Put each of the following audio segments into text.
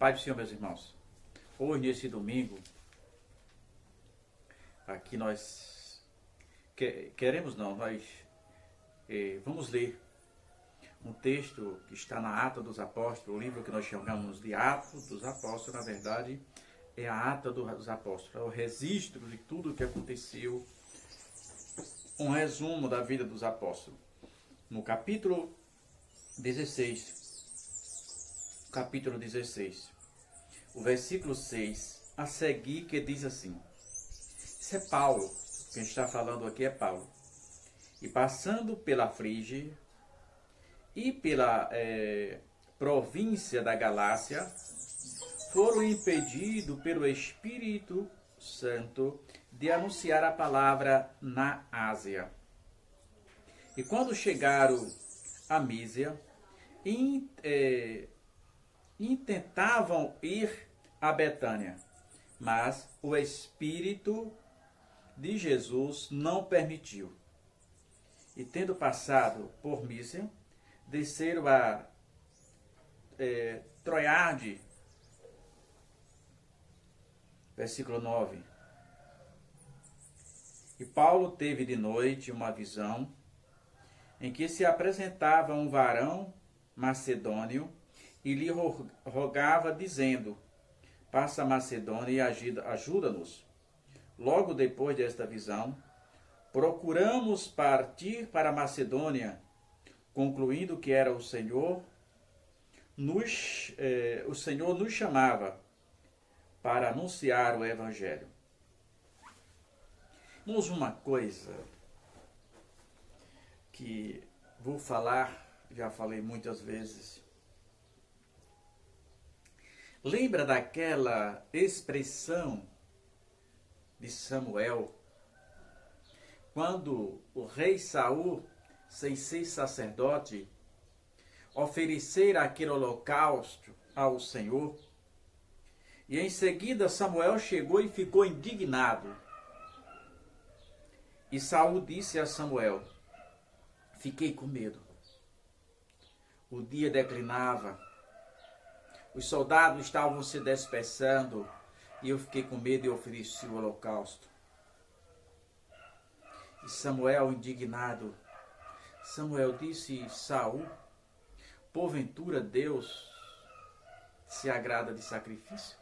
Pai do Senhor, meus irmãos, hoje, nesse domingo, aqui nós vamos ler um texto que está na Ata dos Apóstolos, o livro que nós chamamos de Atos dos Apóstolos. Na verdade, é a Ata dos Apóstolos, é o registro de tudo o que aconteceu, um resumo da vida dos apóstolos. No capítulo 16, o versículo 6 a seguir, que diz assim: isso é Paulo, quem está falando aqui é Paulo. E passando pela Frígia e pela província da Galácia, foram impedidos pelo Espírito Santo de anunciar a palavra na Ásia. E quando chegaram a Mísia, intentavam ir a Betânia, mas o Espírito de Jesus não permitiu. E tendo passado por Mísia, desceram a Troade, versículo 9. E Paulo teve de noite uma visão, em que se apresentava um varão macedônio e lhe rogava, dizendo: passa a Macedônia e ajuda-nos. Logo depois desta visão, procuramos partir para a Macedônia, concluindo que era o Senhor nos chamava para anunciar o Evangelho. Vamos uma coisa que vou falar, já falei muitas vezes. Lembra daquela expressão de Samuel, quando o rei Saul, sem ser sacerdote, oferecer aquele holocausto ao Senhor? E em seguida Samuel chegou e ficou indignado. E Saul disse a Samuel: fiquei com medo. O dia declinava, os soldados estavam se dispersando, e eu fiquei com medo e ofereci o holocausto. E Samuel, indignado, Samuel disse: Saul, porventura Deus se agrada de sacrifício?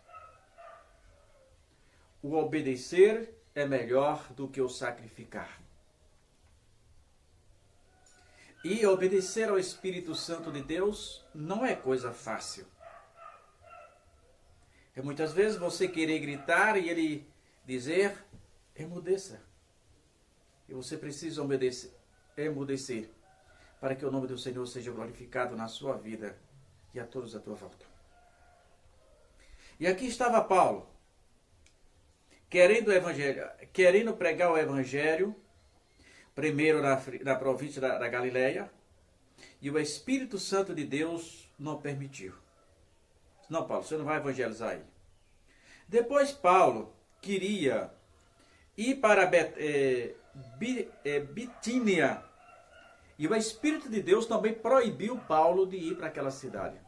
O obedecer é melhor do que o sacrificar. E obedecer ao Espírito Santo de Deus não é coisa fácil. É muitas vezes você querer gritar e ele dizer: emudeça. E você precisa emudecer para que o nome do Senhor seja glorificado na sua vida e a todos à tua volta. E aqui estava Paulo, querendo pregar o Evangelho, primeiro na província da Galileia, e o Espírito Santo de Deus não permitiu. Não, Paulo, você não vai evangelizar aí. Depois Paulo queria ir para Bitínia, e o Espírito de Deus também proibiu Paulo de ir para aquela cidade.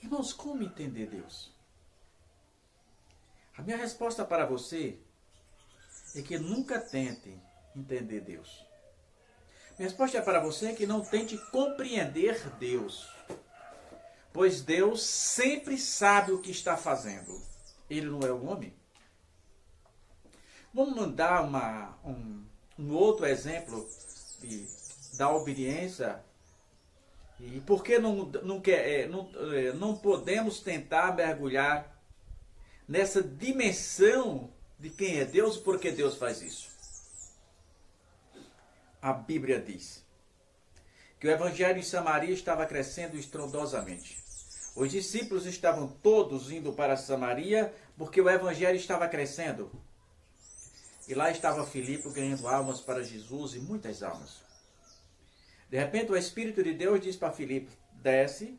Irmãos, como entender Deus? A minha resposta para você é que nunca tente entender Deus. Minha resposta é para você que não tente compreender Deus. Pois Deus sempre sabe o que está fazendo. Ele não é o homem. Vamos dar um outro exemplo da obediência. E por que não podemos tentar mergulhar nessa dimensão de quem é Deus e por que Deus faz isso? A Bíblia diz que o Evangelho em Samaria estava crescendo estrondosamente. Os discípulos estavam todos indo para Samaria porque o Evangelho estava crescendo. E lá estava Filipe ganhando almas para Jesus, e muitas almas. De repente o Espírito de Deus diz para Filipe: desce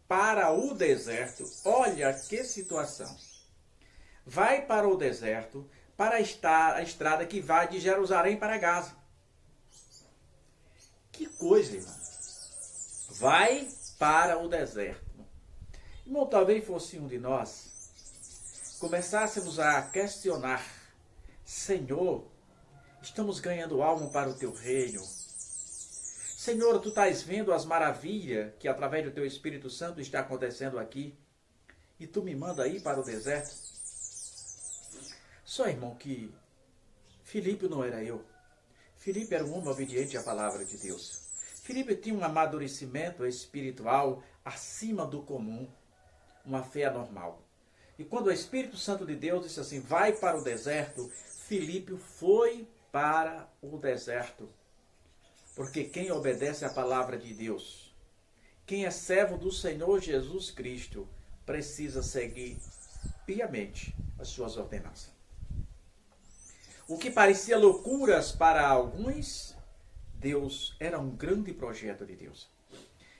para o deserto. Olha que situação. Vai para o deserto, para a estrada que vai de Jerusalém para Gaza. Que coisa, irmão. Vai para o deserto. Irmão, talvez fosse um de nós, começássemos a questionar: Senhor, estamos ganhando alma para o teu reino. Senhor, tu estás vendo as maravilhas que através do teu Espírito Santo está acontecendo aqui, e tu me manda ir para o deserto. Só, irmão, que Filipe não era eu. Filipe era um homem obediente à palavra de Deus. Filipe tinha um amadurecimento espiritual acima do comum, uma fé anormal. E quando o Espírito Santo de Deus disse assim: vai para o deserto, Filipe foi para o deserto. Porque quem obedece à palavra de Deus, quem é servo do Senhor Jesus Cristo, precisa seguir piamente as suas ordenanças. O que parecia loucuras para alguns, Deus era um grande projeto de Deus.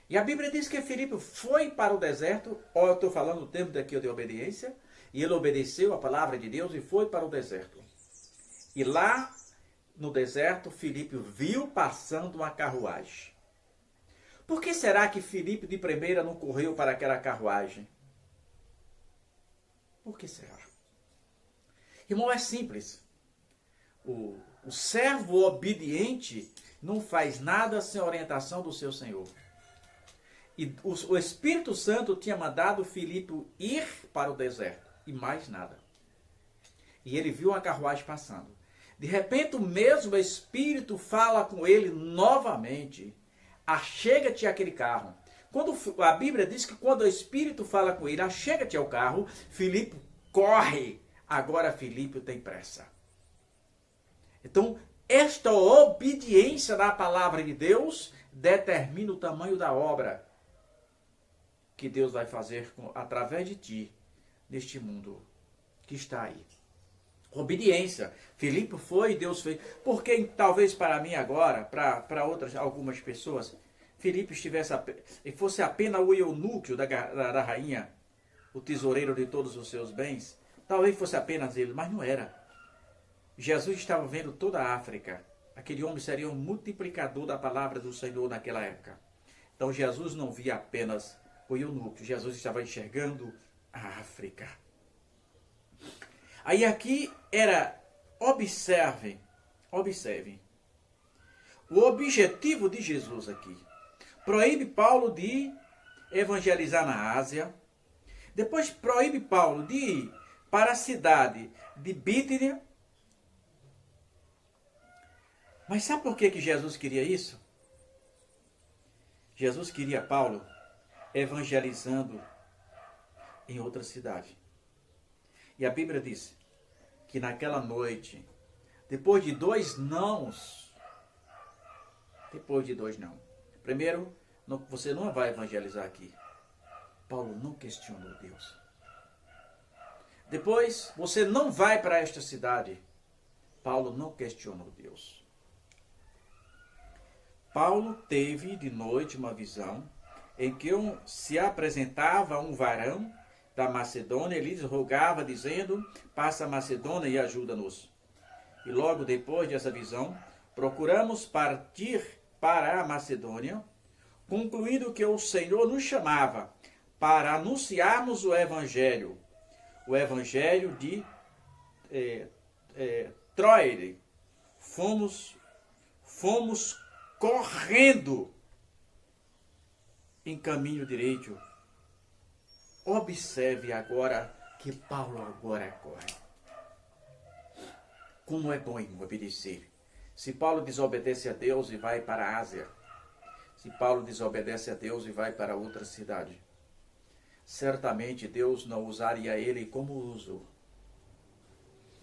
E a Bíblia diz que Filipe foi para o deserto, ou eu estou falando o tempo daqui de obediência, e ele obedeceu a palavra de Deus e foi para o deserto. E lá no deserto, Filipe viu passando uma carruagem. Por que será que Filipe de primeira não correu para aquela carruagem? Por que será? Irmão, é simples. O servo obediente não faz nada sem a orientação do seu Senhor. E o Espírito Santo tinha mandado Filipe ir para o deserto. E mais nada. E ele viu uma carruagem passando. De repente, o mesmo Espírito fala com ele novamente: achega-te àquele carro. Quando a Bíblia diz que quando o Espírito fala com ele: achega-te ao carro, Filipe corre. Agora Filipe tem pressa. Então, esta obediência da palavra de Deus determina o tamanho da obra que Deus vai fazer através de ti neste mundo que está aí. Obediência. Filipe foi e Deus fez. Porque talvez para mim agora, para algumas pessoas, Filipe fosse apenas o eunuco da rainha, o tesoureiro de todos os seus bens. Talvez fosse apenas ele, mas não era. Jesus estava vendo toda a África. Aquele homem seria um multiplicador da palavra do Senhor naquela época. Então Jesus não via apenas o eunuco. Jesus estava enxergando a África. Aí aqui era, observe. O objetivo de Jesus aqui. Proíbe Paulo de evangelizar na Ásia. Depois proíbe Paulo de ir para a cidade de Bítínia. Mas sabe por que Jesus queria isso? Jesus queria Paulo evangelizando em outra cidade. E a Bíblia diz que naquela noite, depois de dois não. Primeiro, você não vai evangelizar aqui. Paulo não questionou Deus. Depois, você não vai para esta cidade. Paulo não questionou Deus. Paulo teve de noite uma visão em que se apresentava um varão da Macedônia, ele lhes rogava, dizendo: passa a Macedônia e ajuda-nos. E logo depois dessa visão, procuramos partir para a Macedônia, concluindo que o Senhor nos chamava para anunciarmos o Evangelho de Troade. Fomos correndo em caminho direito. Observe agora que Paulo agora corre. Como é bom, irmão, obedecer. Se Paulo desobedece a Deus e vai para a Ásia, se Paulo desobedece a Deus e vai para outra cidade, certamente Deus não usaria ele como usou.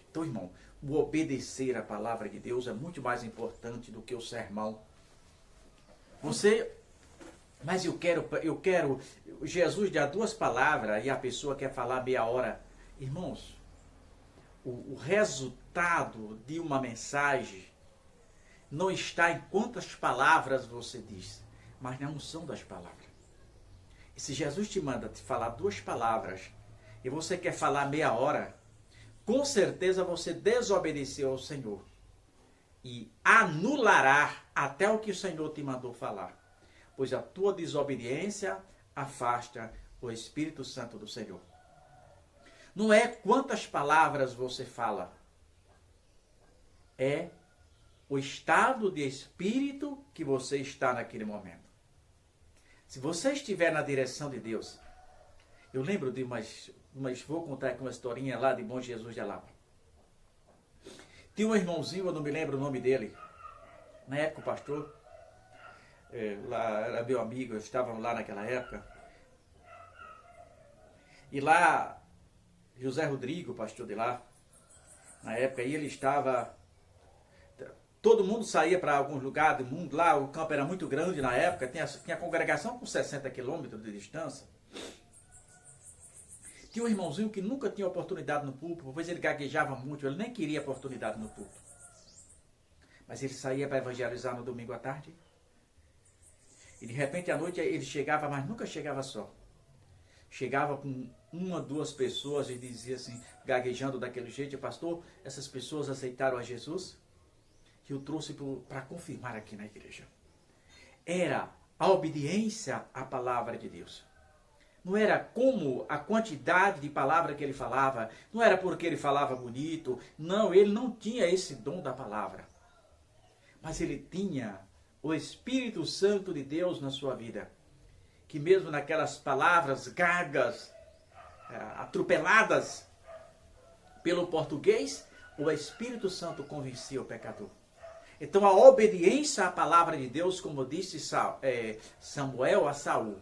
Então, irmão, o obedecer à palavra de Deus é muito mais importante do que o sermão. Mas eu quero, Jesus dá duas palavras e a pessoa quer falar meia hora. Irmãos, o resultado de uma mensagem não está em quantas palavras você diz, mas na unção das palavras. E se Jesus te manda te falar duas palavras e você quer falar meia hora, com certeza você desobedeceu ao Senhor e anulará até o que o Senhor te mandou falar, pois a tua desobediência afasta o Espírito Santo do Senhor. Não é quantas palavras você fala, é o estado de espírito que você está naquele momento. Se você estiver na direção de Deus, eu lembro de vou contar aqui uma historinha lá de Bom Jesus de Alapa. Tinha um irmãozinho, eu não me lembro o nome dele, na época o pastor, lá era meu amigo, estavam lá naquela época, e lá, José Rodrigo, pastor de lá, na época, e ele estava, todo mundo saía para alguns lugares do mundo, lá o campo era muito grande na época, tinha congregação com 60 quilômetros de distância. Tinha um irmãozinho que nunca tinha oportunidade no púlpito, pois ele gaguejava muito, ele nem queria oportunidade no púlpito. Mas ele saía para evangelizar no domingo à tarde. E de repente à noite ele chegava, mas nunca chegava só. Chegava com uma, duas pessoas e dizia assim, gaguejando daquele jeito: pastor, essas pessoas aceitaram a Jesus? Que eu trouxe para confirmar aqui na igreja. Era a obediência à palavra de Deus. Não era como a quantidade de palavra que ele falava, não era porque ele falava bonito, não, ele não tinha esse dom da palavra. Mas ele tinha o Espírito Santo de Deus na sua vida, que mesmo naquelas palavras gagas, atropeladas pelo português, o Espírito Santo convencia o pecador. Então a obediência à palavra de Deus, como disse Samuel a Saul,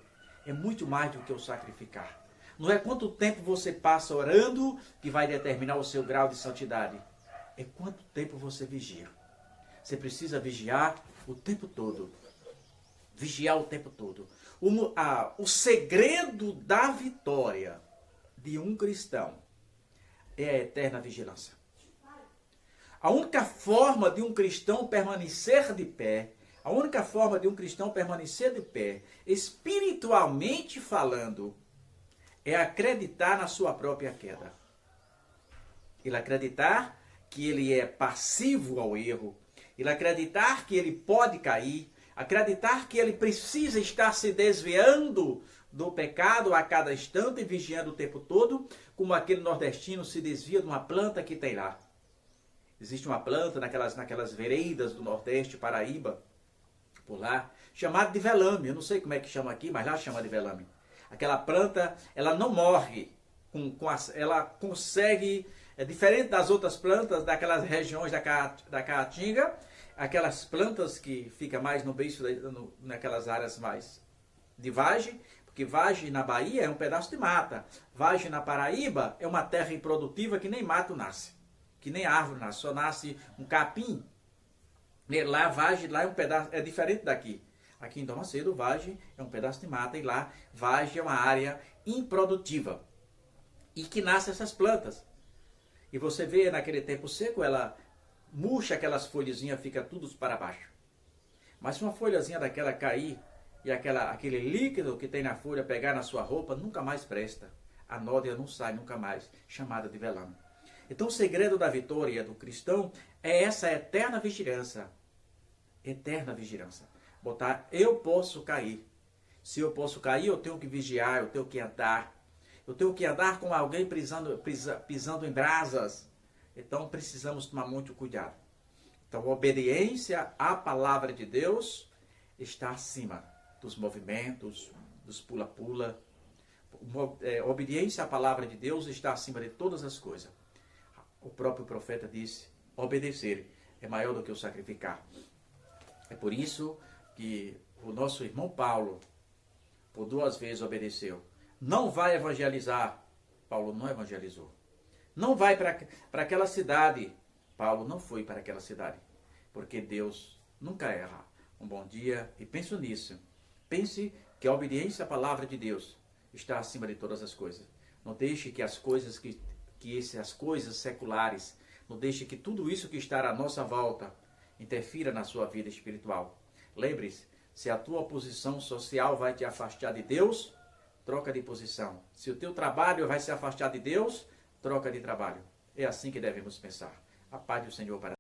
é muito mais do que o sacrificar. Não é quanto tempo você passa orando que vai determinar o seu grau de santidade. É quanto tempo você vigia. Você precisa vigiar o tempo todo. Vigiar o tempo todo. O segredo da vitória de um cristão é a eterna vigilância. A única forma de um cristão permanecer de pé, a única forma de um cristão permanecer de pé, espiritualmente falando, é acreditar na sua própria queda. Ele acreditar que ele é passivo ao erro, ele acreditar que ele pode cair, acreditar que ele precisa estar se desviando do pecado a cada instante e vigiando o tempo todo, como aquele nordestino se desvia de uma planta que tem lá. Existe uma planta naquelas veredas do Nordeste, Paraíba, por lá, chamada de velame. Eu não sei como é que chama aqui, mas lá chama de velame. Aquela planta, ela não morre, ela consegue, diferente das outras plantas, daquelas regiões da Caatinga, aquelas plantas que ficam mais no beiço, naquelas áreas mais de vagem, porque vagem na Bahia é um pedaço de mata. Vagem na Paraíba é uma terra improdutiva que nem mato nasce. Que nem árvore nasce, só nasce um capim. Lá, vagem, lá é um pedaço, é diferente daqui. Aqui em Dom Macedo, vagem é um pedaço de mata e lá, vagem é uma área improdutiva. E que nasce essas plantas. E você vê naquele tempo seco, ela murcha aquelas folhezinhas, fica tudo para baixo. Mas se uma folhazinha daquela cair e aquele líquido que tem na folha pegar na sua roupa, nunca mais presta. A nódoa não sai nunca mais, chamada de velame. Então o segredo da vitória do cristão é essa eterna vigilância. Eterna vigilância. Botar, eu posso cair. Se eu posso cair, eu tenho que vigiar, eu tenho que andar. Eu tenho que andar com alguém pisando em brasas. Então precisamos tomar muito cuidado. Então a obediência à palavra de Deus está acima dos movimentos, dos pula-pula. A obediência à palavra de Deus está acima de todas as coisas. O próprio profeta disse, obedecer é maior do que o sacrificar. É por isso que o nosso irmão Paulo, por 2 vezes obedeceu. Não vai evangelizar. Paulo não evangelizou. Não vai para aquela cidade. Paulo não foi para aquela cidade. Porque Deus nunca erra. Um bom dia e pense nisso. Pense que a obediência à palavra de Deus está acima de todas as coisas. Não deixe que as coisas as coisas seculares, não deixe que tudo isso que está à nossa volta interfira na sua vida espiritual. Lembre-se, se a tua posição social vai te afastar de Deus, troca de posição. Se o teu trabalho vai se afastar de Deus, troca de trabalho. É assim que devemos pensar. A paz do Senhor para